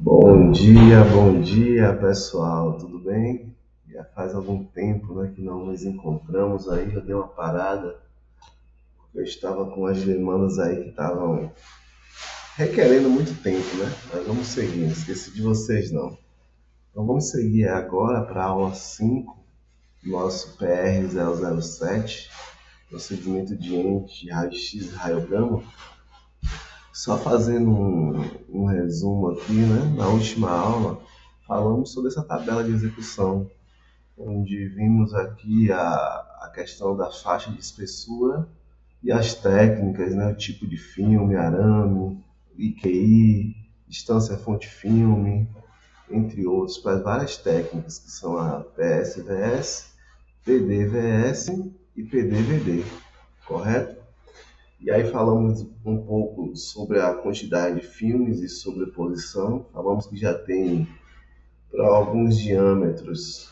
Bom dia pessoal, tudo bem? Já faz algum tempo, né, que não nos encontramos aí, eu dei uma parada, porque eu estava com as demandas aí que estavam requerendo muito tempo, né? Mas vamos seguir, não esqueci de vocês não. Então vamos seguir agora para a aula 5, nosso PR007, procedimento de ente de raio-x e raio-gama. Só fazendo um resumo aqui, né? Na última aula falamos sobre essa tabela de execução, onde vimos aqui a questão da faixa de espessura e as técnicas, né? O tipo de filme, arame, IQI, distância fonte-filme, entre outros, para várias técnicas, que são a PSVS, PDVS e PDVD, correto? E aí falamos um pouco sobre a quantidade de filmes e sobreposição. Falamos que já tem para alguns diâmetros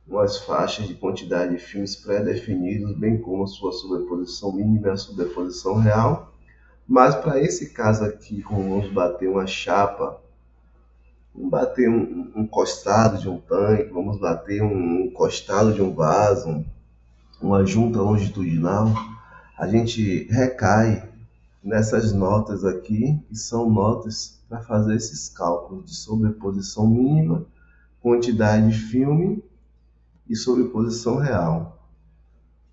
umas faixas de quantidade de filmes pré-definidos, bem como a sua sobreposição mínima e a sobreposição real. Mas para esse caso aqui, como vamos bater uma chapa, vamos bater um costado de um tanque, vamos bater um costado de um vaso, uma junta longitudinal, a gente recai nessas notas aqui, que são notas para fazer esses cálculos de sobreposição mínima, quantidade de filme e sobreposição real.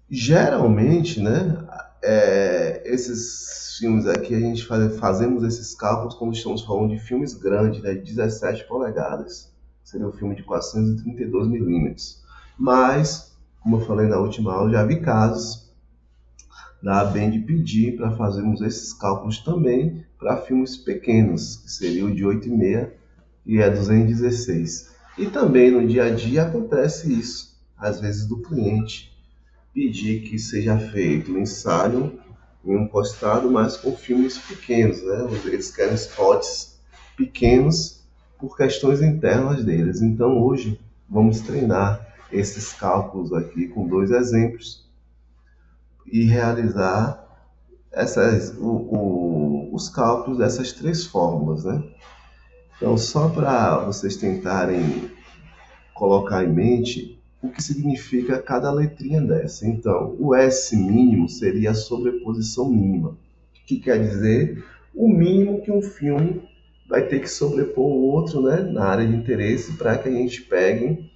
Geralmente, né, esses filmes aqui, a gente fazemos esses cálculos quando estamos falando de filmes grandes, né, de 17 polegadas. Seria um filme de 432 milímetros. Mas, como eu falei na última aula, já vi casos da ABEM pedir para fazermos esses cálculos também para filmes pequenos, que seria o de 8,5 e é 216. E também no dia a dia acontece isso, às vezes do cliente pedir que seja feito um ensaio em um postado, mas com filmes pequenos, né? Eles querem spots pequenos por questões internas deles. Então hoje vamos treinar esses cálculos aqui com dois exemplos e realizar os cálculos dessas três fórmulas, né? Então, só para vocês tentarem colocar em mente o que significa cada letrinha dessa. Então, o S mínimo seria a sobreposição mínima, que quer dizer o mínimo que um filme vai ter que sobrepor o outro, né, na área de interesse para que a gente pegue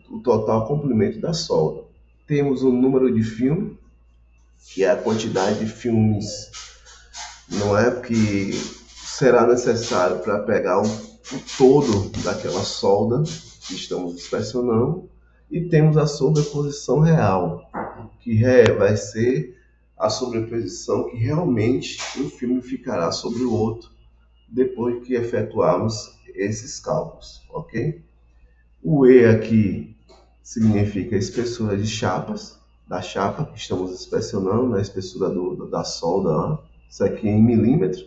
o total comprimento da solda. Temos o número de filme, que é a quantidade de filmes, não é que será necessário para pegar o todo daquela solda que estamos inspecionando, e temos a sobreposição real, que vai ser a sobreposição que realmente um filme ficará sobre o outro depois que efetuarmos esses cálculos, ok? O E aqui significa a espessura de chapas, da chapa que estamos inspecionando, a espessura da solda lá, isso aqui é em milímetro.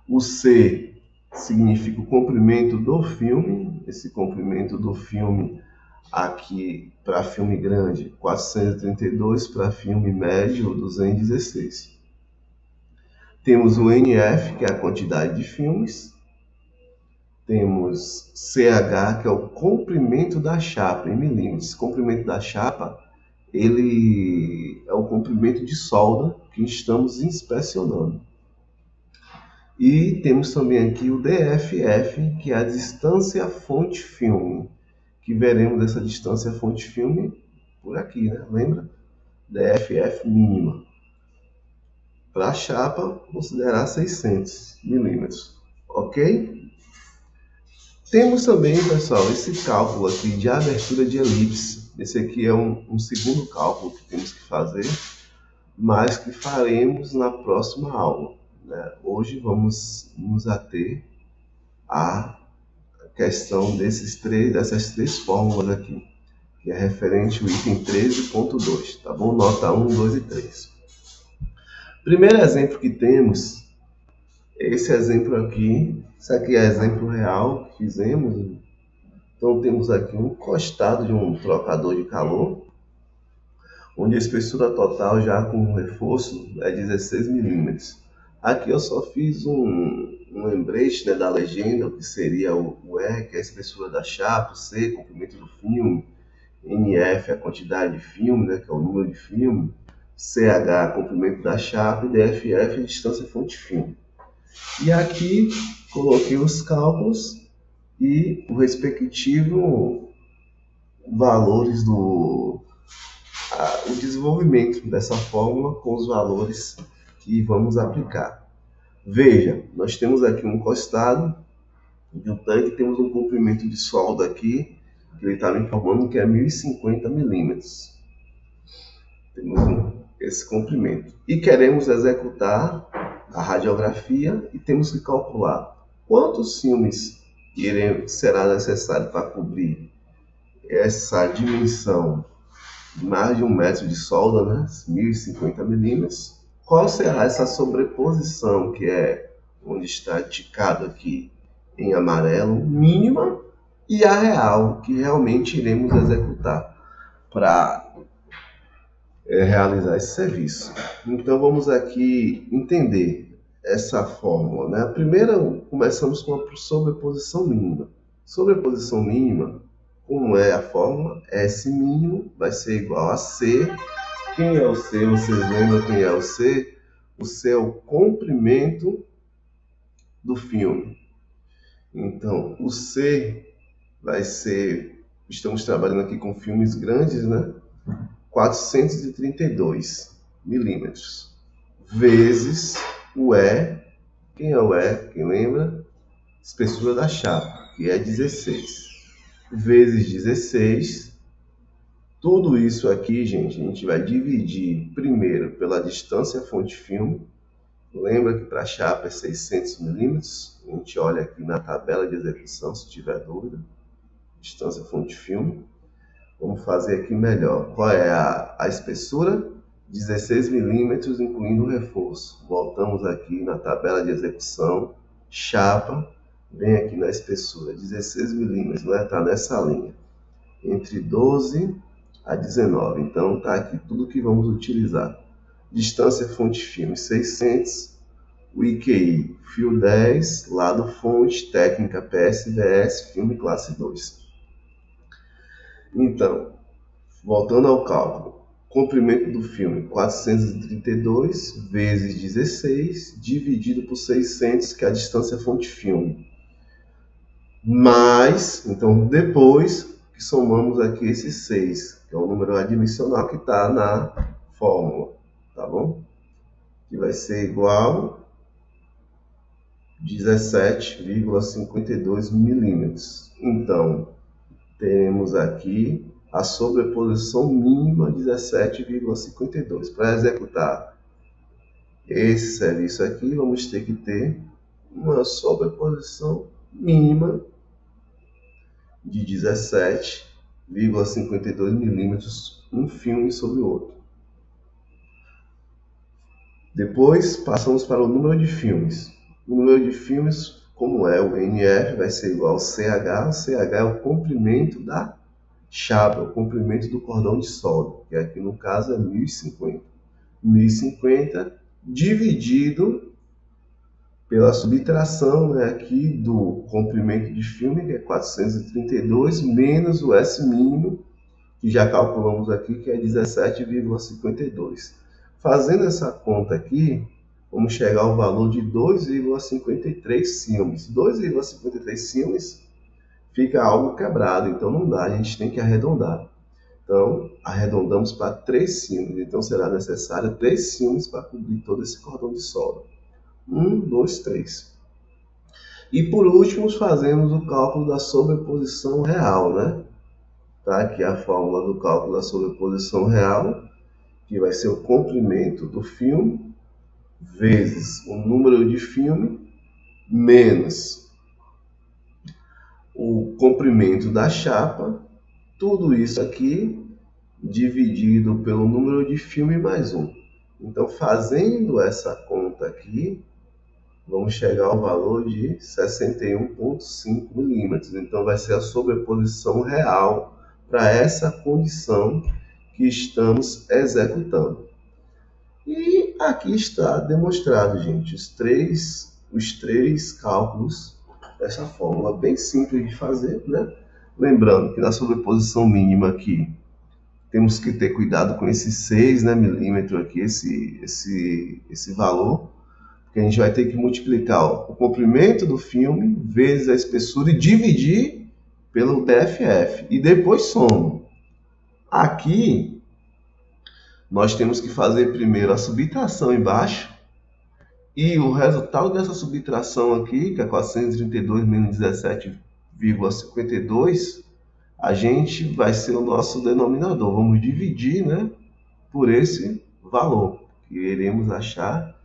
O C significa o comprimento do filme, esse comprimento do filme aqui para filme grande 432, para filme médio 216. Temos o NF, que é a quantidade de filmes. Temos CH, que é o comprimento da chapa em milímetros. Esse comprimento da chapa, ele é o comprimento de solda que estamos inspecionando. E temos também aqui o DFF, que é a distância fonte-filme, que veremos essa distância fonte-filme por aqui, né? Lembra? DFF mínima. Para a chapa, considerar 600 milímetros, ok? Temos também, pessoal, esse cálculo aqui de abertura de elipse. Esse aqui é um segundo cálculo que temos que fazer, mas que faremos na próxima aula, né? Hoje vamos nos ater à questão dessas três fórmulas aqui, que é referente ao item 13.2, tá bom? Nota 1, 2 e 3. Primeiro exemplo que temos, esse exemplo aqui, isso aqui é exemplo real que fizemos. Então temos aqui um costado de um trocador de calor, onde a espessura total já com reforço é 16 milímetros. Aqui eu só fiz um lembrete, né, da legenda, o que seria o E, que é a espessura da chapa, o C, comprimento do filme, NF, a quantidade de filme, né, que é o número de filme, CH, comprimento da chapa, e DFF, a distância fonte-filme. E aqui coloquei os cálculos e o respectivo valores o desenvolvimento dessa fórmula com os valores que vamos aplicar. Veja, nós temos aqui um encostado de um tanque, temos um comprimento de solda aqui, que ele está me informando que é 1050 milímetros. Temos esse comprimento. E queremos executar a radiografia e temos que calcular quantos filmes será necessário para cobrir essa dimensão de mais de 1 metro de solda, né? 1050 milímetros. Qual será essa sobreposição, que é onde está ticado aqui em amarelo, mínima, e a real, que realmente iremos executar para realizar esse serviço. Então vamos aqui entender essa fórmula, né? A primeira, começamos com a sobreposição mínima. Sobreposição mínima, como é a fórmula? S mínimo vai ser igual a C. Quem é o C? Vocês lembram quem é o C? O C é o comprimento do filme. Então, o C vai ser, estamos trabalhando aqui com filmes grandes, né? 432 milímetros, vezes o E. Quem é o E? Quem lembra? Espessura da chapa, que é 16. Vezes 16. Tudo isso aqui, gente, a gente vai dividir primeiro pela distância fonte-filme. Lembra que para a chapa é 600 milímetros. A gente olha aqui na tabela de execução, se tiver dúvida. Distância fonte-filme. Vamos fazer aqui melhor. Qual é a espessura? 16 milímetros, incluindo o reforço. Voltamos aqui na tabela de execução. Chapa, vem aqui na espessura. 16 milímetros, né? Está nessa linha. Entre 12 a 19. Então, está aqui tudo que vamos utilizar. Distância fonte-filme 600, o IQI fio 10, lado fonte, técnica PSDS, filme classe 2. Então, voltando ao cálculo, comprimento do filme 432 vezes 16 dividido por 600, que é a distância fonte-filme. Mais, então depois que somamos aqui esses 6, que é o número adimensional que está na fórmula. Tá bom? Que vai ser igual a 17,52 milímetros. Então, temos aqui a sobreposição mínima 17,52. Para executar esse serviço aqui, vamos ter que ter uma sobreposição mínima de 17,52 milímetros, um filme sobre o outro. Depois passamos para o número de filmes. O número de filmes, como é o NF, vai ser igual ao CH. O CH é o comprimento da chapa, o comprimento do cordão de solda, que aqui no caso é 1050. 1050 dividido pela subtração, né, aqui do comprimento de filme, que é 432, menos o S mínimo, que já calculamos aqui, que é 17,52. Fazendo essa conta aqui, vamos chegar ao valor de 2,53 filmes. 2,53 filmes fica algo quebrado, então não dá, a gente tem que arredondar. Então, arredondamos para 3 filmes, então será necessário 3 filmes para cobrir todo esse cordão de solda. 1, 2, 3. E por último, fazemos o cálculo da sobreposição real, né? Tá aqui a fórmula do cálculo da sobreposição real, que vai ser o comprimento do filme vezes o número de filme menos o comprimento da chapa, tudo isso aqui dividido pelo número de filme mais 1. Então, fazendo essa conta aqui, vamos chegar ao valor de 61,5 milímetros. Então, vai ser a sobreposição real para essa condição que estamos executando. E aqui está demonstrado, gente, os 3 os 3 cálculos dessa fórmula, bem simples de fazer, né? Lembrando que na sobreposição mínima aqui, temos que ter cuidado com esse 6, né, milímetro aqui, esse valor, porque a gente vai ter que multiplicar o comprimento do filme vezes a espessura e dividir pelo DFF, e depois soma. Aqui, nós temos que fazer primeiro a subtração embaixo, e o resultado dessa subtração aqui, que é 432 menos 17,52, a gente vai ser o nosso denominador. Vamos dividir, né, por esse valor, que iremos achar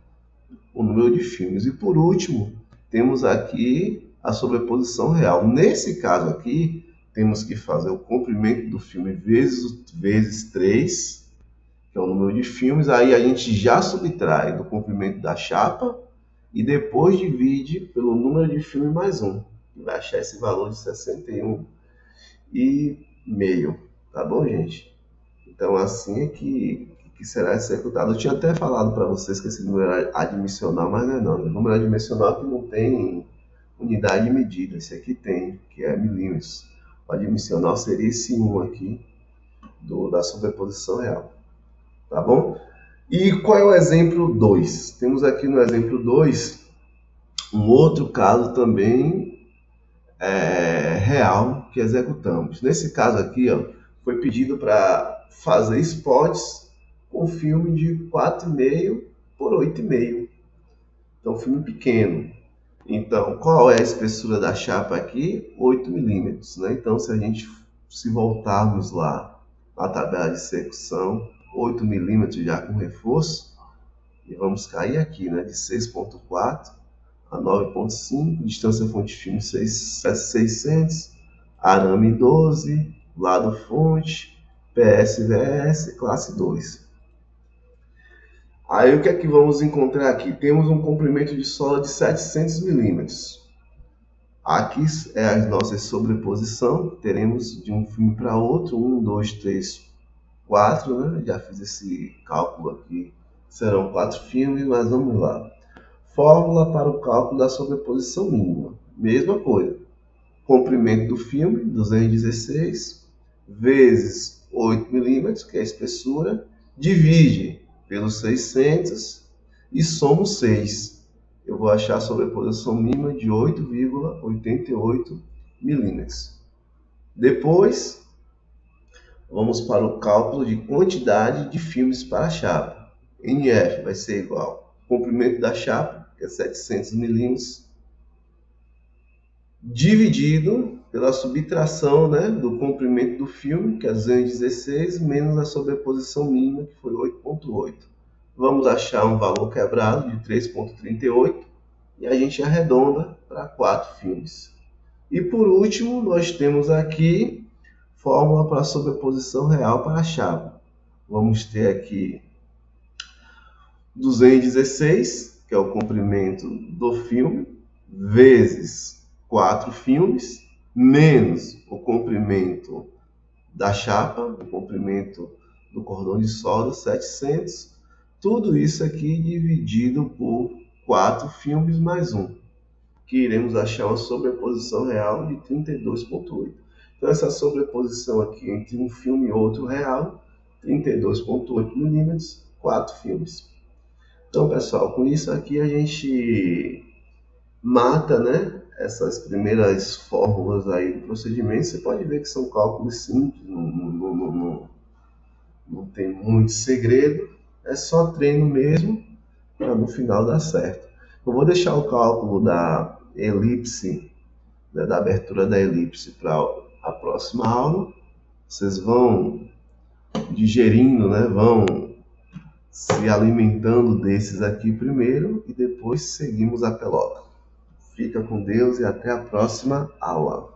o número de filmes. E por último, temos aqui a sobreposição real. Nesse caso aqui, temos que fazer o comprimento do filme vezes 3, que é o número de filmes. Aí a gente já subtrai do comprimento da chapa e depois divide pelo número de filme mais 1. Vai achar esse valor de 61,5. Tá bom, gente? Então assim é que será executado. Eu tinha até falado para vocês que esse número era admissional, mas não é não. O número admissional que não tem unidade de medida. Esse aqui tem, que é milímetros. O admissional seria esse 1 aqui da sobreposição real. Tá bom? E qual é o exemplo 2? Temos aqui no exemplo 2 um outro caso também real que executamos. Nesse caso aqui, ó, foi pedido para fazer spots com filme de 4,5 por 8,5. Então, filme pequeno. Então, qual é a espessura da chapa aqui? 8 milímetros, né? Então, se voltarmos lá na tabela de execução, 8 milímetros já com reforço, e vamos cair aqui, né? De 6,4 a 9,5, distância fonte-filme 600, arame 12, lado fonte, PSVS, classe 2. Aí o que é que vamos encontrar aqui? Temos um comprimento de sola de 700 milímetros. Aqui é a nossa sobreposição, teremos de um filme para outro, 1, 2, 3, 4, né? Já fiz esse cálculo aqui, serão 4 filmes, mas vamos lá. Fórmula para o cálculo da sobreposição mínima. Mesma coisa. Comprimento do filme, 216, vezes 8 milímetros, que é a espessura, divide pelos 600 e somo 6. Eu vou achar a sobreposição mínima de 8,88 milímetros. Depois, vamos para o cálculo de quantidade de filmes para a chapa. NF vai ser igual ao comprimento da chapa, que é 700 milímetros, dividido pela subtração, né, do comprimento do filme, que é 216, menos a sobreposição mínima, que foi 8,8. Vamos achar um valor quebrado de 3,38 e a gente arredonda para 4 filmes. E por último, nós temos aqui fórmula para a sobreposição real para a chapa. Vamos ter aqui 216, que é o comprimento do filme, vezes 4 filmes, menos o comprimento da chapa, o comprimento do cordão de solda, 700. Tudo isso aqui dividido por 4 filmes mais 1, que iremos achar uma sobreposição real de 32,8. Então, essa sobreposição aqui entre um filme e outro real, 32,8 milímetros, 4 filmes. Então, pessoal, com isso aqui a gente mata, né, essas primeiras fórmulas aí do procedimento. Você pode ver que são cálculos simples, não tem muito segredo, é só treino mesmo para no final dar certo. Eu vou deixar o cálculo da elipse, né, da abertura da elipse para a próxima aula. Vocês vão digerindo, né, vão se alimentando desses aqui primeiro e depois seguimos a pelota. Fica com Deus e até a próxima aula.